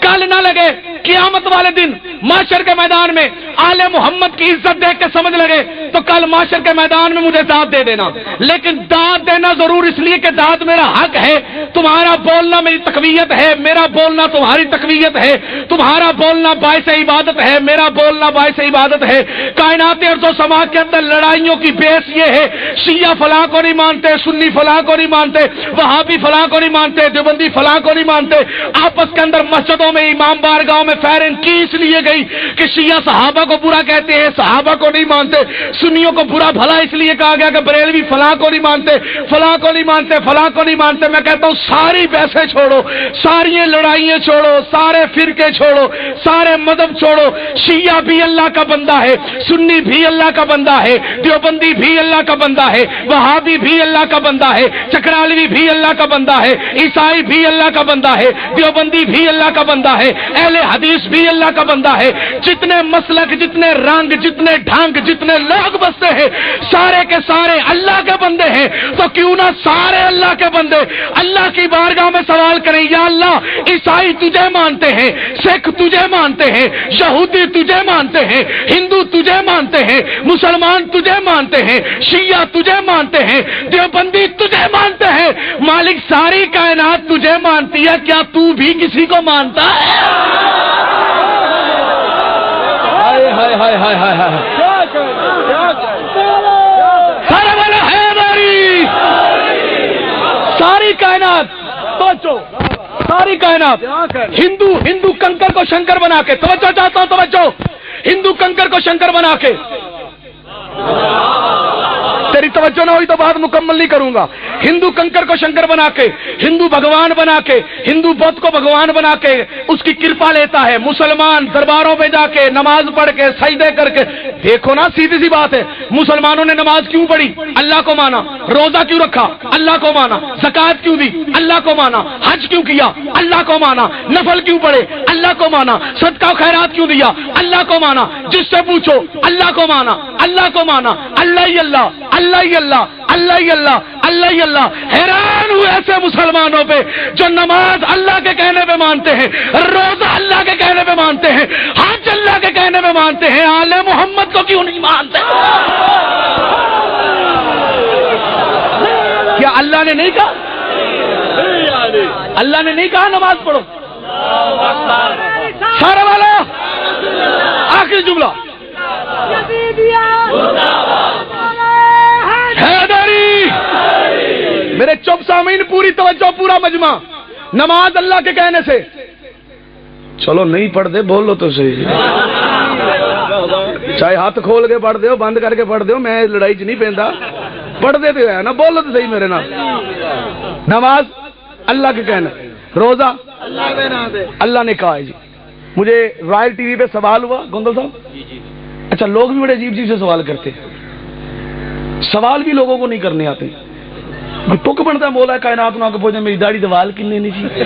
کل نہ لگے، قیامت والے دن معاشر کے میدان میں آل محمد کی عزت دیکھ کے سمجھ لگے تو کل معاشر کے میدان میں مجھے داد دے دینا. لیکن داد دینا ضرور اس لیے کہ داد میرا حق ہے. تمہارا بولنا میری تقویت ہے، میرا بولنا تمہاری تقویت ہے. تمہارا بولنا باعث عبادت ہے، میرا بولنا باعث عبادت ہے. کائنات ارض و سما کے اندر لڑائیوں کی بیس یہ ہے، شیعہ فلاں کو نہیں مانتے، سنی فلاں کو نہیں مانتے، وہابی فلاں کو نہیں مانتے، دیوبندی فلاں کو نہیں مانتے. آپس کے اندر مسجدوں میں، امام بارگاہوں میں فائرنگ کی اس لیے گئی کہ شیعہ صحابہ کو برا کہتے ہیں، صحابہ کو نہیں مانتے. سنیوں کو برا بھلا اس لیے کہا گیا کہ بریلوی فلاں کو نہیں مانتے، فلاں کو نہیں مانتے، فلاں کو نہیں مانتے. میں کہتا ہوں ساری بحثیں چھوڑو، ساری لڑائیاں چھوڑو، سارے فرقے چھوڑو، سارے مذہب چھوڑو. شیعہ بھی اللہ کا بندہ ہے، سنی بھی اللہ کا بندہ ہے، دیوبندی بھی اللہ کا بندہ ہے، وہابی بھی اللہ کا بندہ ہے، چکرالوی بھی اللہ کا بندہ ہے، عیسائی بھی اللہ کا بندہ ہے، دیوبندی بھی اللہ کا بندہ ہے، اہل حدیث بھی اللہ کا بندہ ہے. جتنے مسلک، جتنے رنگ، جتنے ڈھنگ، جتنے لوگ بستے ہیں سارے کے سارے اللہ کے بندے ہیں. تو کیوں نہ سارے اللہ کے بندے اللہ کی بارگاہ میں سوال کریں، یا اللہ عیسائی تجھے مانتے ہیں، سکھ تجھے مانتے ہیں، یہودی تجھے مانتے ہیں، ہندو تجھے مانتے ہیں، مسلمان تجھے مانتے ہیں، شیعہ تجھے مانتے ہیں، دیوبندی تجھے مانتے ہیں. مالک ساری کائنات تجھے مانتی ہے، کیا تو بھی کسی کو مانتا ہے؟ ہائے ہائے ہائے ہائے ہائے ہائے. سارا والا ہے ہماری ساری کائنات. توجہ، ساری کائنات ہندو کنکر کو شنکر بنا کے، توجہ چاہتا ہوں، توجہ، ہندو کنکر کو شنکر بنا کے، تیری توجہ نہ ہوئی تو بات مکمل نہیں کروں گا. ہندو کنکر کو شنکر بنا کے، ہندو بھگوان بنا کے، ہندو بدھ کو بھگوان بنا کے اس کی کرپا لیتا ہے. مسلمان درباروں میں جا کے نماز پڑھ کے سجدے کر کے، دیکھو نا سیدھی سی بات ہے، مسلمانوں نے نماز کیوں پڑھی؟ اللہ کو مانا. روزہ کیوں رکھا؟ اللہ کو مانا. زکات کیوں دی؟ اللہ کو مانا. حج کیوں کیا؟ اللہ کو مانا. نفل کیوں پڑھے؟ اللہ اللہ کو مانا. صدقہ و خیرات کیوں دیا؟ اللہ کو مانا. جس سے پوچھو اللہ کو مانا, اللہ کو مانا. اللہ ہی اللہ, اللہ ہی اللہ, اللہ ہی اللہ, اللہ ہی اللہ. حیران ہوئے ایسے مسلمانوں پہ جو نماز اللہ کے کہنے پہ مانتے ہیں, روزہ اللہ کے کہنے پہ مانتے ہیں, حج اللہ کے کہنے پہ مانتے ہیں, آل محمد کو کیوں نہیں مانتے؟ کیا اللہ نے نہیں کہا؟ اللہ نے نہیں کہا نماز پڑھو؟ سارا والا آخری جملہ حیدری. میرے چپ سامعین پوری توجہ, پورا مجمع. نماز اللہ کے کہنے سے, چلو نہیں پڑھ دے بول لو تو صحیح, چاہے ہاتھ کھول کے پڑھ دے ہو, بند کر کے پڑھ دے ہو, میں لڑائی چ نہیں پہنتا, پڑھ دے تو ہے نا, بولو تو صحیح میرے نام. نماز اللہ کے کہنا, روزہ اللہ نے کہا ہے. جی مجھے رائل ٹی وی پہ سوال ہوا گوندل صاحب, اچھا لوگ بھی بڑے عجیب عجیب سے سوال کرتے ہیں, سوال بھی لوگوں کو نہیں کرنے آتے. ٹک بنتا مولا کائنات نہ پوچھے میری داڑھی دوال کنے نہیں چاہیے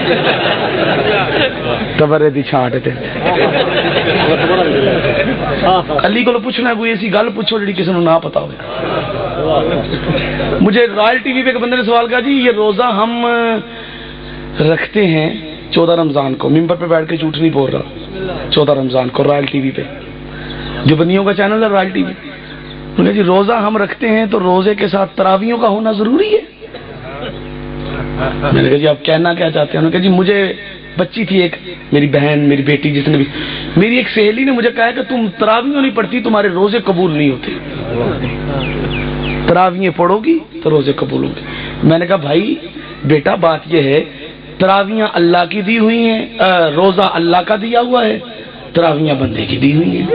تبرے دی چھانٹ تے علی کو پوچھنا کوئی ایسی گل پوچھو جڑی کسی کو نہ پتا ہو. مجھے رائل ٹی وی پہ ایک بندے نے سوال کیا, جی یہ روزہ ہم رکھتے ہیں 14 رمضان کو, ممبر پہ بیٹھ کے جھوٹ نہیں بول رہا, 14 رمضان کو رائل ٹی وی پہ, جو بندیوں کا چینل ہے رائل ٹی وی. جی روزہ ہم رکھتے ہیں تو روزے کے ساتھ تراویحوں کا ہونا ضروری ہے؟ میں نے کہا جی آپ کہنا کیا چاہتے ہیں؟ انہوں نے کہا جی مجھے بچی تھی ایک, میری بہن, میری بیٹی, جس نے بھی, میری ایک سہیلی نے مجھے کہا کہ تم تراویحوں نہیں پڑھتی تمہارے روزے قبول نہیں ہوتے, تراویحیں پڑھو گی تو روزے قبول ہوں گے. میں نے کہا بھائی بیٹا بات یہ ہے تراویحیں اللہ کی دی ہوئی ہیں, روزہ اللہ کا دیا ہوا ہے, تراویحیں بندے کی دی ہوئی ہیں.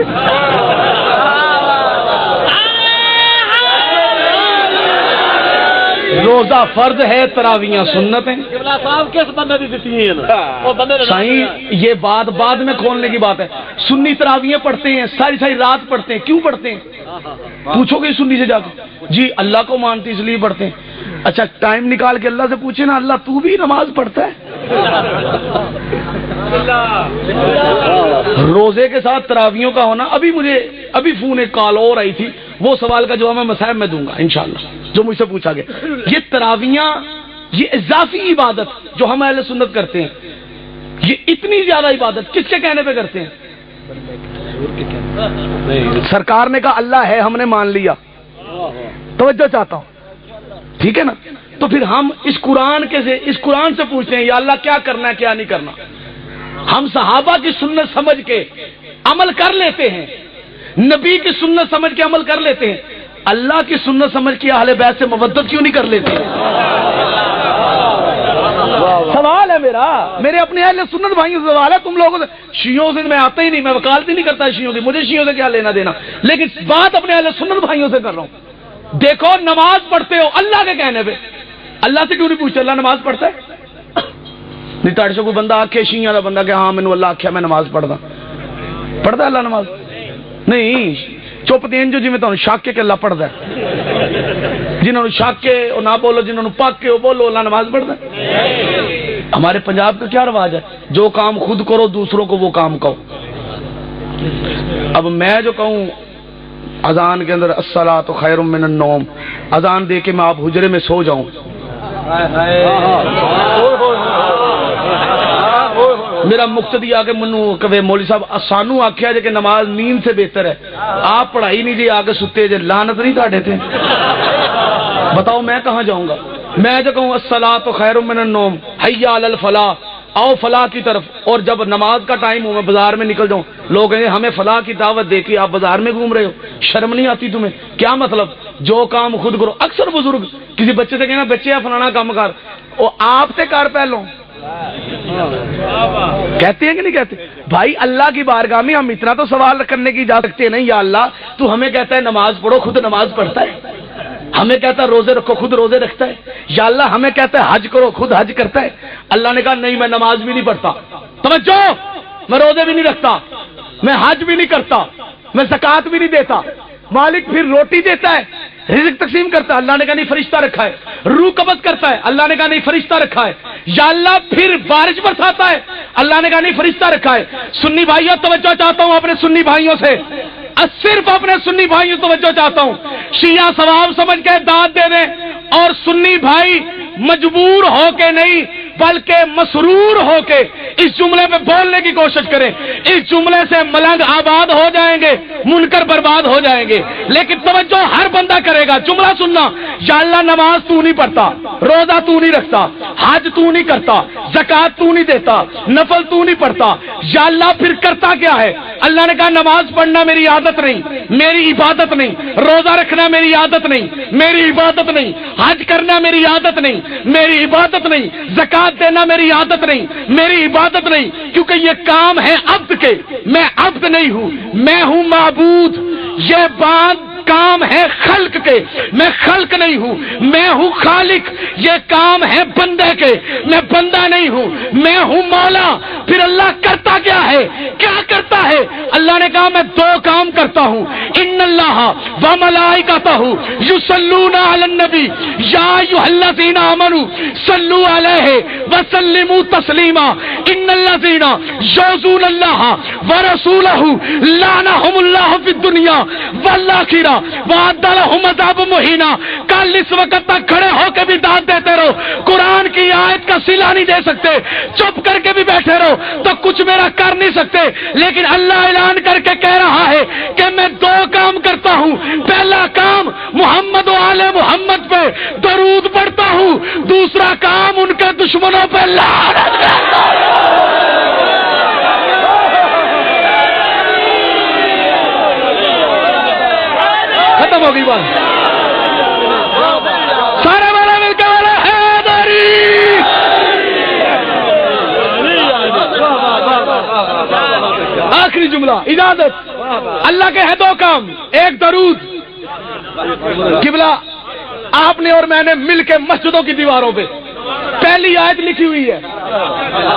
روزہ فرض ہے, تراویحیں سنت ہیں. صحیح, یہ بات بعد میں کھولنے کی بات ہے. سنی تراویحیں پڑھتے ہیں, ساری ساری رات پڑھتے ہیں, کیوں پڑھتے ہیں؟ پوچھو گے سنی سے جا کے, جی اللہ کو مانتے اس لیے پڑھتے ہیں. اچھا ٹائم نکال کے اللہ سے پوچھے نا, اللہ تو بھی نماز پڑھتا ہے؟ روزے کے ساتھ تراویحوں کا ہونا, ابھی فون ایک کال اور آئی تھی, وہ سوال کا جواب میں مسائب میں دوں گا انشاءاللہ جو مجھ سے پوچھا گیا. یہ تراویحاں, یہ اضافی عبادت جو ہم اہل سنت کرتے ہیں, یہ اتنی زیادہ عبادت کس کے کہنے پہ کرتے ہیں؟ سرکار نے کہا اللہ ہے, ہم نے مان لیا, توجہ چاہتا ہوں, ٹھیک ہے نا. تو پھر ہم اس قرآن سے پوچھتے ہیں یا اللہ کیا کرنا ہے کیا نہیں کرنا. ہم صحابہ کی سنت سمجھ کے عمل کر لیتے ہیں, نبی کی سنت سمجھ کے عمل کر لیتے ہیں, اللہ کی سنت سمجھ کے اہل بیت سے مودت کیوں نہیں کر لیتے؟ سوال ہے میرے اپنے اہل سنت بھائیوں سے سوال ہے. تم لوگوں سے, شیعوں سے میں آتا ہی نہیں, میں وکالت ہی نہیں کرتا شیعوں کی, مجھے شیعوں سے کیا لینا دینا, لیکن بات اپنے اہل سنت بھائیوں سے کر رہا ہوں. دیکھو نماز پڑھتے ہو اللہ کے کہنے پہ, اللہ سے کیوں نہیں پوچھتے اللہ نماز پڑھتا ہے؟ نہیں تاڑ سے کوئی بندہ آکھے شیعہ والا بندہ کہ ہاں میں نے اللہ آکھیا میں نماز پڑھتا ہے اللہ نماز نہیں. چپ دین جو جی میں تو شک کے کہ اللہ پڑھتا ہے, جنہوں نے شک کے وہ نہ بولو, جنہوں نے پاک کے وہ بولو اللہ نماز پڑھتا ہے. ہمارے پنجاب کا کیا رواج ہے, جو کام خود کرو دوسروں کو وہ کام کہو. اب میں جو کہوں اذان کے اندر الصلاۃ خیر من النوم, اذان دے کے میں آپ حجرے میں سو جاؤں, میرا مقتدی آ کے منو کہ مولوی صاحب سانو آخیا جے کہ نماز نیند سے بہتر ہے, آپ پڑھائی نہیں جی آ کے ستے جے, لعنت نہیں تاڑے تھے. بتاؤ میں کہاں جاؤں گا؟ میں جو کہوں الصلاۃ خیر من النوم, حی علی الفلاح, آؤ فلاح کی طرف, اور جب نماز کا ٹائم ہو میں بازار میں نکل جاؤں, لوگ کہیں ہمیں فلاح کی دعوت دے کے آپ بازار میں گھوم رہے ہو, شرم نہیں آتی تمہیں؟ کیا مطلب جو کام خود کرو. اکثر بزرگ کسی بچے سے کہنا بچے فلانا کام کر, وہ آپ سے کر پہلو, کہتے ہیں کہ نہیں کہتے؟ بھائی اللہ کی بارگاہ میں ہم اتنا تو سوال کرنے کی جا سکتے نہیں, یا اللہ تو ہمیں کہتا ہے نماز پڑھو, خود نماز پڑھتا ہے. ہمیں کہتا ہے روزے رکھو, خود روزے رکھتا ہے. یا اللہ ہمیں کہتا ہے حج کرو, خود حج کرتا ہے. اللہ نے کہا نہیں میں نماز بھی نہیں پڑھتا, توجہ, میں روزے بھی نہیں رکھتا, میں حج بھی نہیں کرتا, میں زکات بھی نہیں دیتا. مالک پھر روٹی دیتا ہے, رزق تقسیم کرتا ہے، اللہ نے کہا نہیں فرشتہ رکھا ہے، روح قبض کرتا ہے، اللہ نے کہا نہیں فرشتہ رکھا ہے، یا اللہ پھر بارش برساتا ہے، اللہ نے کہا نہیں فرشتہ رکھا ہے۔ سنی بھائیوں توجہ چاہتا ہوں اپنے سنی بھائیوں سے، صرف اپنے سنی بھائیوں توجہ چاہتا ہوں، شیعہ ثواب سمجھ کے داد دے دیں، اور سنی بھائی مجبور ہو کے نہیں بلکہ مسرور ہو کے اس جملے پہ بولنے کی کوشش کریں۔ اس جملے سے ملنگ آباد ہو جائیں گے، منکر برباد ہو جائیں گے، لیکن توجہ ہر بندہ کرے گا۔ جملہ سننا، یا اللہ نماز تو نہیں پڑھتا، روزہ تو نہیں رکھتا، حج تو نہیں کرتا، زکات تو نہیں دیتا، نفل تو نہیں پڑھتا، یا اللہ پھر کرتا کیا ہے؟ اللہ نے کہا نماز پڑھنا میری عادت نہیں، میری عبادت نہیں، روزہ رکھنا میری عادت نہیں، میری عبادت نہیں، حج کرنا میری عادت نہیں، میری عبادت نہیں، زکات دینا میری عادت نہیں، میری عبادت نہیں، کیونکہ یہ کام ہے عبد کے، میں عبد نہیں ہوں، میں ہوں معبود۔ یہ بات کام ہے خلق کے، میں خلق نہیں ہوں، میں ہوں خالق۔ یہ کام ہے بندے کے، میں بندہ نہیں ہوں، میں ہوں مولا۔ پھر اللہ کرتا کیا ہے؟ کیا کرتا ہے؟ اللہ نے کہا میں دو کام کرتا ہوں، ان اللہ و ملائکتہ یصلون علی النبی یا ایھا الذین آمنوا صلوا علیہ وسلموا تسلیما ان الذین یؤذون اللہ ورسولہ لعنہم اللہ فی الدنیا والآخرہ وَأَعَدَّ لَهُمْ عَذَابًا مُهِينًا۔ کل اس وقت تک کھڑے ہو کے بھی داد دیتے رہو، قرآن کی آیت کا صلہ نہیں دے سکتے، چپ کر کے بھی بیٹھے رہو تو کچھ میرا کر نہیں سکتے، لیکن اللہ اعلان کر کے کہہ رہا ہے کہ میں دو کام کرتا ہوں۔ پہلا کام محمد و آل محمد پہ درود پڑھتا ہوں، دوسرا کام ان کے دشمنوں پہ لعنت کرتا ہوں۔ ختم ہوگی بات، سارے والا مل کے والا حیدری۔ آخری جملہ اجازت، اللہ کے ہے دو کام، ایک درود۔ قبلہ آپ نے اور میں نے مل کے مسجدوں کی دیواروں پہ پہلی آیت لکھی ہوئی ہے،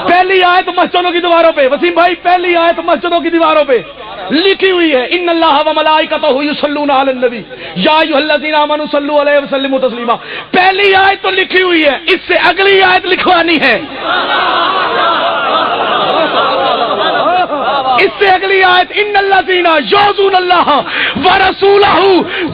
پہلی آیت مسجدوں کی دیواروں پہ، وسیم بھائی پہلی آیت مسجدوں کی دیواروں پہ لکھی ہوئی ہے، ان اللہ و ملائکتہ یصلون علی النبی یا ایھا الذین آمنوا صلوا علیہ وسلموا تسلیما۔ پہلی آیت تو لکھی ہوئی ہے، اس سے اگلی آیت لکھوانی ہے، اس سے اگلی آیت ان الذین یؤذون اللہ ورسولہ،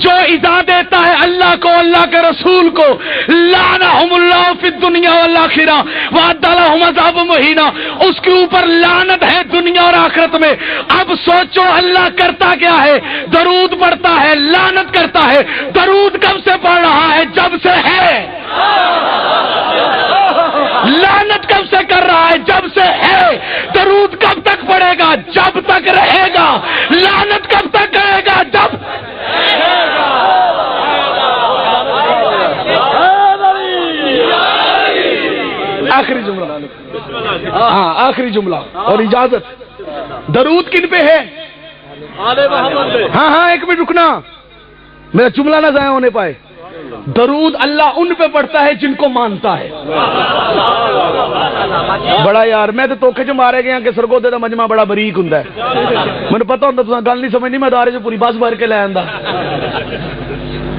جو ایذا دیتا ہے اللہ کو اللہ کے رسول کو، لعنہم اللہ فی الدنیا والآخرہ وأعد لہم عذابا مہینا، اس کے اوپر لعنت ہے دنیا اور آخرت میں۔ اب سوچو اللہ کرتا کیا ہے؟ درود پڑھتا ہے، لعنت کرتا ہے۔ درود کب سے پڑھ رہا ہے؟ جب سے ہے۔ لعنت کب سے کر رہا ہے؟ جب سے ہے۔ درود کب تک پڑھے گا؟ جب تک رہے گا۔ لعنت کب تک کرے گا؟ جب آخری جملہ، ہاں آخری جملہ اور اجازت، درود کن پہ ہے؟ ہاں ایک منٹ رکنا، میرا جملہ نہ ضائع ہونے پائے۔ درود اللہ ان پہ پڑھتا ہے جن کو مانتا ہے۔ بڑا یار میں تو توکھے جو مارے گیا کہ سرگودے دا مجمع بڑا بریک ہوندا ہے، مجھے پتہ ہوندا تساں گل نہیں سمجھنی، میں ادارے جو پوری بس بھر کے لے آندا۔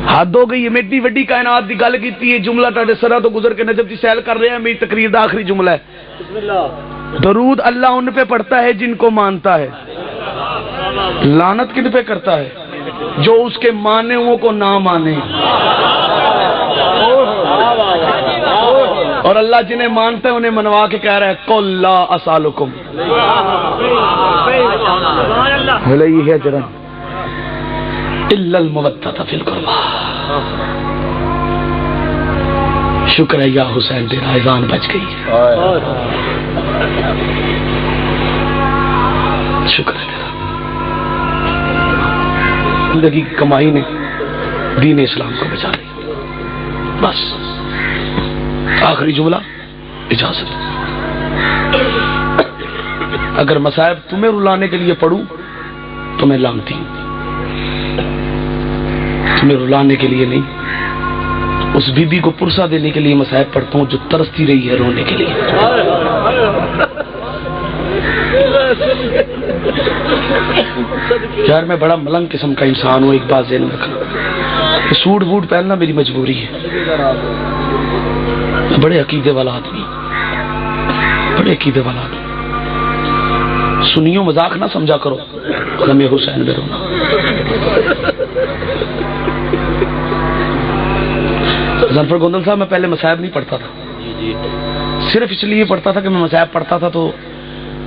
حد ہو گئی ہے، میڈی وڈی کائنات دی گل کیتی ہے، جملہ ٹاڈے سرا تو گزر کے نجف دی سیل کر رہے ہیں، میری تقریر دا آخری جملہ ہے۔ درود اللہ ان پہ پڑھتا ہے جن کو مانتا ہے، لعنت کن پہ کرتا ہے؟ جو اس کے مانے ہوں کو نہ مانے۔ اور اللہ جنہیں مانتے ہیں انہیں منوا کے کہہ رہا ہے قل لا اسالکم علیہ اجرا الا المودۃ فی القربى۔ شکر ہے یا حسین تیرا اذان بچ گئی ہے، شکر ہے تیرا، زندگی کی کمائی نے دین اسلام کو بچا لیا۔ بس آخری جملہ اجازت، اگر مصائب تمہیں رلانے کے لیے پڑھوں تو میں لانتی ہوں، تمہیں رلانے کے لیے نہیں، اس بی بی کو پرسا دینے کے لیے مصائب پڑھتا ہوں جو ترستی رہی ہے رونے کے لیے۔ یار میں بڑا ملنگ قسم کا انسان ہوں، ایک بات ذہن میں رکھنا، کہ سوٹ بوٹ پہننا میری مجبوری ہے. بڑے عقیدے والا آدمی, بڑے عقیدے والا آدمی. سنیوں مذاق نہ سمجھا کرو غم حسین میں رونا. ظفر گوندل صاحب, میں پہلے مصائب نہیں پڑھتا تھا, صرف اس لیے پڑھتا تھا کہ میں مصائب پڑھتا تھا تو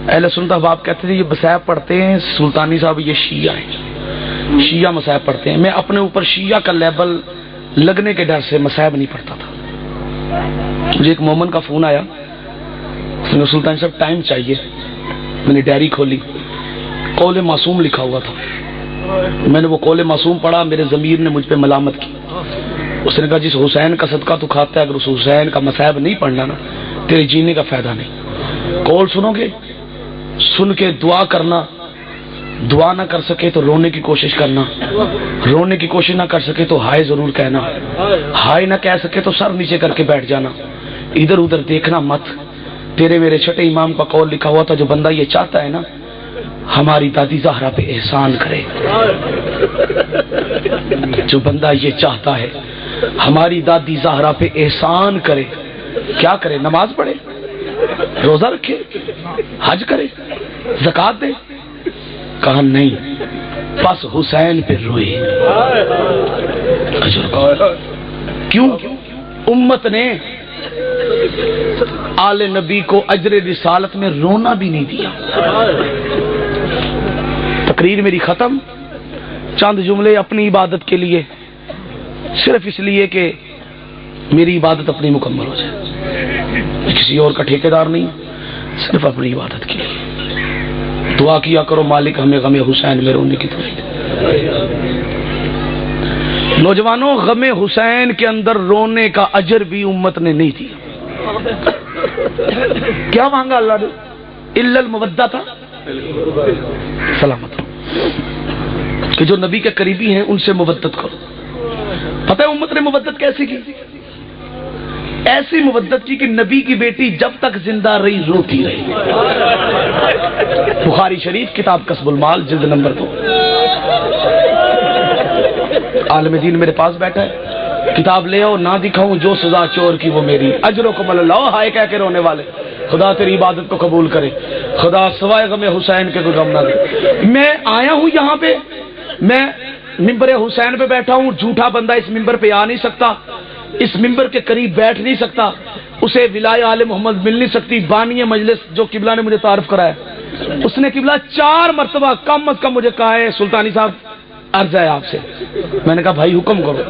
اہل سنت احباب کہتے تھے یہ مصائب پڑھتے ہیں سلطانی صاحب, یہ شیعہ ہیں, شیعہ مصائب پڑھتے ہیں. میں اپنے اوپر شیعہ کا لیبل لگنے کے ڈر سے مصائب نہیں پڑھتا تھا. مجھے ایک مومن کا فون آیا, سلطان صاحب ٹائم چاہیے. میں نے ڈائری کھولی, قول معصوم لکھا ہوا تھا. میں نے وہ قول معصوم پڑھا, میرے ضمیر نے مجھ پہ ملامت کی. اس نے کہا جس حسین کا صدقہ تو کھاتا ہے, اگر اس حسین کا مصائب نہیں پڑھنا نا تیرے جینے کا فائدہ نہیں. قول سنو گے, سن کے دعا کرنا, دعا نہ کر سکے تو رونے کی کوشش کرنا, رونے کی کوشش نہ کر سکے تو ہائے ضرور کہنا, ہائے نہ کہہ سکے تو سر نیچے کر کے بیٹھ جانا, ادھر ادھر دیکھنا مت. تیرے میرے چھٹے امام کا قول لکھا ہوا تھا, جو بندہ یہ چاہتا ہے نا ہماری دادی زہرا پہ احسان کرے, جو بندہ یہ چاہتا ہے ہماری دادی زہرا پہ احسان کرے, کیا کرے؟ نماز پڑھے, روزہ رکھے, حج کرے, زکات دے. کہا نہیں, بس حسین پہ روئے. کیوں؟ امت نے آل نبی کو اجر رسالت میں رونا بھی نہیں دیا. تقریر میری ختم, چند جملے اپنی عبادت کے لیے, صرف اس لیے کہ میری عبادت اپنی مکمل ہو جائے, کسی اور کا ٹھیکیدار نہیں, صرف اپنی عبادت کے لیے. دعا کیا کرو مالک ہمیں غم حسین میں رونے کی توفیق. نوجوانوں, غم حسین کے اندر رونے کا اجر بھی امت نے نہیں دیا. کیا مانگا اللہ نے؟ الا المودہ تھا, سلامت کہ جو نبی کے قریبی ہیں ان سے مودت کرو. پتہ ہے امت نے مودت کیسے کی؟ ایسی مودت کی کہ نبی کی بیٹی جب تک زندہ رہی روتی رہی. بخاری شریف کتاب کسب المال جلد نمبر 2. عالم دین میرے پاس بیٹھا ہے, کتاب لے آؤ, نہ دکھاؤں جو سزا چور کی وہ میری, اجرکم اللہ. ہائے کہہ کے رونے والے, خدا تیری عبادت کو قبول کرے, خدا سوائے غم حسین کے کوئی غم نہ دے. میں آیا ہوں یہاں پہ, میں ممبر حسین پہ بیٹھا ہوں. جھوٹا بندہ اس ممبر پہ آ نہیں سکتا, اس ممبر کے قریب بیٹھ نہیں سکتا, اسے ولایہ آل محمد مل نہیں سکتی. بانی مجلس جو قبلہ نے مجھے تعارف کرایا, اس نے قبلہ 4 مرتبہ کم از کم مجھے کہا ہے سلطانی صاحب عرض ہے آپ سے. میں نے کہا بھائی حکم کرو.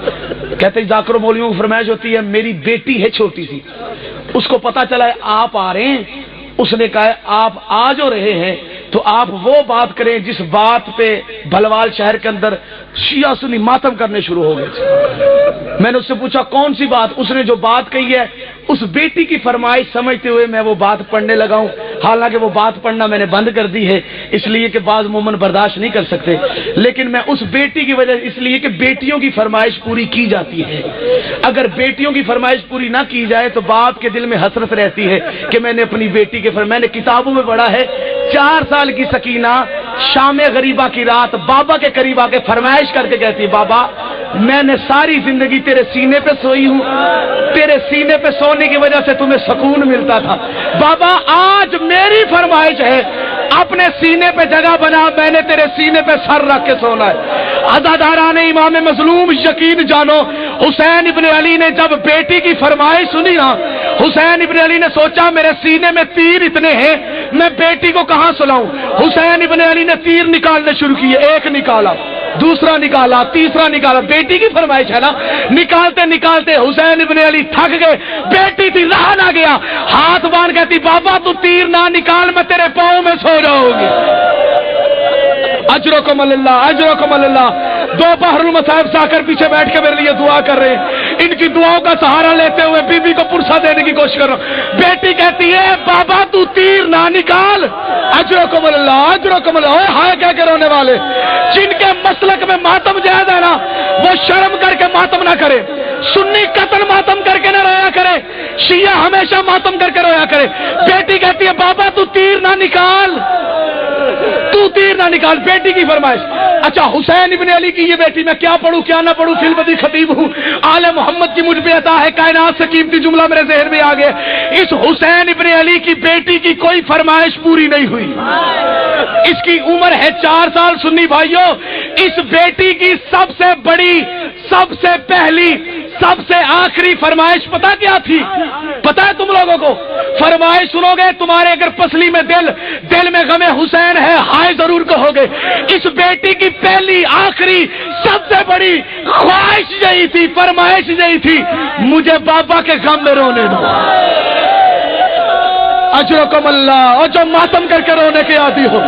کہتے ذاکر و مولویوں کی فرمائش ہوتی ہے, میری بیٹی ہے چھوٹی سی, اس کو پتا چلا ہے آپ آ رہے ہیں, اس نے کہا ہے آپ آ جو رہے ہیں تو آپ وہ بات کریں جس بات پہ بھلوال شہر کے اندر شیعہ سنی ماتم کرنے شروع ہو گئے تھے. میں نے اس سے پوچھا کون سی بات؟ اس نے جو بات کہی ہے اس بیٹی کی فرمائش سمجھتے ہوئے میں وہ بات پڑھنے لگا ہوں. حالانکہ وہ بات پڑھنا میں نے بند کر دی ہے اس لیے کہ بعض مومن برداشت نہیں کر سکتے, لیکن میں اس بیٹی کی وجہ اس لیے کہ بیٹیوں کی فرمائش پوری کی جاتی ہے. اگر بیٹیوں کی فرمائش پوری نہ کی جائے تو باپ کے دل میں حسرت رہتی ہے کہ میں نے اپنی بیٹی کے میں نے کتابوں میں پڑھا ہے 4 سال کی سکینہ شام غریبہ کی رات بابا کے قریب آ کے فرمائش کر کے کہتی ہے بابا میں نے ساری زندگی تیرے سینے پہ سوئی ہوں, تیرے سینے پہ سونے کی وجہ سے تمہیں سکون ملتا تھا. بابا آج میری فرمائش ہے اپنے سینے پہ جگہ بنا, میں نے تیرے سینے پہ سر رکھ کے سونا ہے. عزاداران امام مظلوم یقین جانو, حسین ابن علی نے جب بیٹی کی فرمائش سنی نا, حسین ابن علی نے سوچا میرے سینے میں تیر اتنے ہیں میں بیٹی کو کہاں سلاؤں. حسین ابن علی نے تیر نکالنے شروع کیے, ایک نکالا, دوسرا نکالا, تیسرا نکالا. بیٹی کی فرمائش ہے نا, نکالتے نکالتے حسین ابن علی تھک گئے, بیٹی تھی رہا نہ گیا, ہاتھ باندھ کہتی بابا تو تیر نہ نکال میں تیرے پاؤں میں سو جاؤں گی. اجرکم اللہ, اجرکم اللہ. 2 بحر المصائب سے آ کر پیچھے بیٹھ کے میرے لیے دعا کر رہے ہیں. ان کی دعاؤں کا سہارا لیتے ہوئے بی بی کو پرسہ دینے کی کوشش کر رہا ہوں. بیٹی کہتی ہے بابا تو تیر نہ نکال. اجرکم اللہ, اجرکم اللہ. ہائے کہہ کے رونے والے جن کے مسلک میں ماتم جائز ہے نا وہ شرم کر کے ماتم نہ کرے. سنی قتل ماتم کر کے نہ رویا کرے, شیعہ ہمیشہ ماتم کر کے رویا کرے. بیٹی کہتی ہے بابا تو تیر نہ نکال, تو تیر نہ نکال بیٹی کی فرمائش. اچھا حسین ابن علی کی یہ بیٹی میں کیا پڑھوں کیا نہ پڑھوں, فی البدی خطیب ہوں, آل محمد کی مجھ پہ عطا ہے, کائنات سے قیمتی جملہ میرے ذہن میں آ گیا. اس حسین ابن علی کی بیٹی کی کوئی فرمائش پوری نہیں ہوئی. اس کی عمر ہے 4 سال. سنی بھائیوں, اس بیٹی کی سب سے بڑی, سب سے پہلی, سب سے آخری فرمائش پتا کیا تھی؟ پتا ہے تم لوگوں کو؟ فرمائش سنو گے تمہارے اگر پسلی میں دل میں غم حسین ہے, ہائے ضرور کہو گے. اس بیٹی کی پہلی, آخری, سب سے بڑی خواہش یہی تھی, فرمائش یہی تھی, مجھے بابا کے غم میں رونے دو. اجرکم اللہ. اور جو ماتم کر کے رونے کے عادی ہو,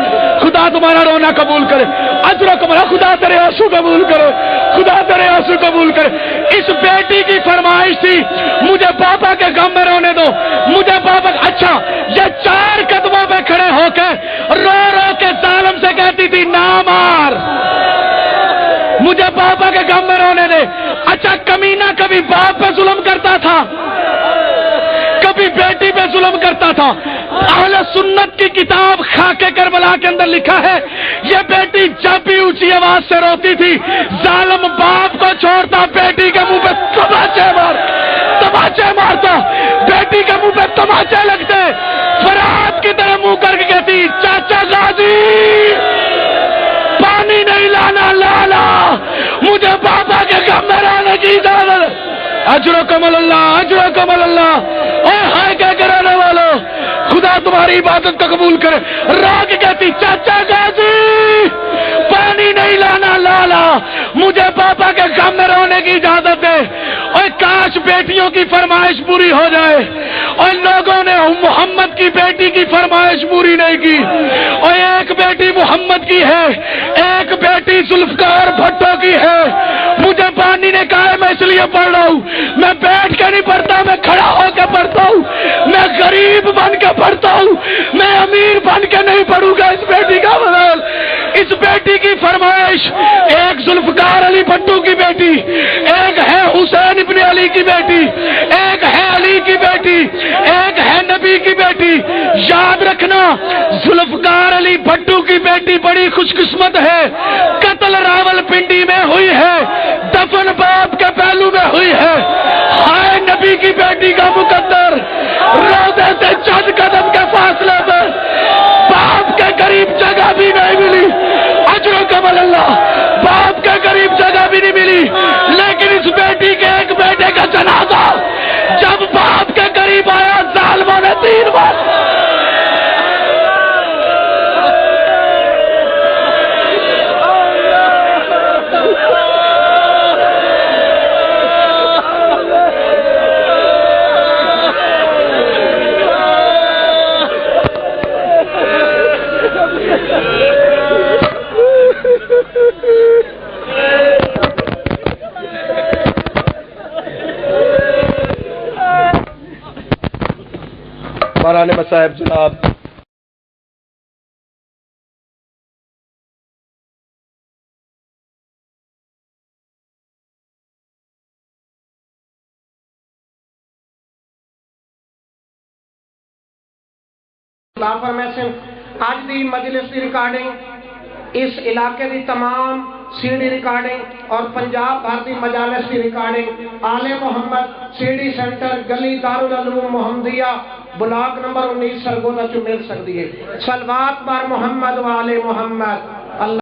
خدا تمہارا رونا قبول کرے. اجرکم اللہ. خدا تیرے آنسو قبول کرے, خدا تیرے آنسو قبول کرے. اس بیٹی کی فرمائش تھی, مجھے بابا کے غم میں رونے دو, مجھے بابا. اچھا, یہ 4 قدموں پہ کھڑے ہو کے رو رو کے ظالم سے کہتی تھی نا مار, مجھے بابا کے غم میں رونے دے. اچھا, کمینہ کبھی باپ پہ ظلم کرتا تھا, کبھی بیٹی پہ ظلم کرتا تھا. اہل سنت کی کتاب خاکے کربلا کے اندر لکھا ہے, یہ بیٹی جب بھی اونچی آواز سے روتی تھی, ظالم باپ کو چھوڑتا, بیٹی کے منہ پہ تماچے مارتا, بیٹی کے منہ پہ تماچے لگتے, فرات کی طرح منہ کر کے کہتی چاچا غازی پانی نہیں لانا, لالا مجھے بابا کے غم میں رہنے کی اجازت. اجرکم اللہ, اجرکم اللہ. اے ہائے کیا کرانے والو, خدا تمہاری عبادت کو قبول کرے. راگ کہتی چاچا غازی پانی نہیں لانا, لالا مجھے بابا کے غم میں رونے کی اجازت ہے. اور کاش بیٹیوں کی فرمائش پوری ہو جائے. اور لوگوں نے محمد کی بیٹی کی فرمائش پوری نہیں کی. اور ایک بیٹی محمد کی ہے, ایک بیٹی ذوالفقار بھٹو کی ہے. مجھے پانی نے کہا ہے میں اس لیے پڑھ رہا ہوں, میں بیٹھ کے نہیں پڑھتا, میں کھڑا ہو کے پڑھتا ہوں, میں غریب بن کے پڑھتا ہوں, میں امیر بن کے نہیں پڑھوں گا اس بیٹی کا بدل. اس بیٹی کی فرمائش, ایک ذوالفقار علی بھٹو کی بیٹی, ایک ہے حسین ابن علی کی بیٹی, ایک ہے علی کی بیٹی, ایک ہے نبی کی بیٹی. یاد رکھنا ذوالفقار علی بھٹو کی بیٹی بڑی خوش قسمت ہے, قتل راول پنڈی میں ہوئی ہے, دفن باپ کے پہلو میں ہوئی ہے. ہائے نبی کی بیٹی کا مقدر, روضے سے چند قدم کے فاصلے پر باپ کے قریب جگہ بھی نہیں ملی. اجرکم اللہ, باپ کے قریب جگہ بھی نہیں ملی, لیکن اس بیٹی کے ایک بیٹے کا جنازہ جب باپ کے قریب آیا, ظالموں نے 3 بار مہارانے مصاحب جناب. آج دی مجلس دی ریکارڈنگ, اس علاقے دی تمام سی ڈی ریکارڈنگ اور پنجاب بھارتی مجالس کی ریکارڈنگ آل محمد سی ڈی سینٹر گلی دارالعلوم محمدیہ بلاک نمبر 19 سرگودا چ مل سکتی ہے. صلوات بر محمد و آل محمد.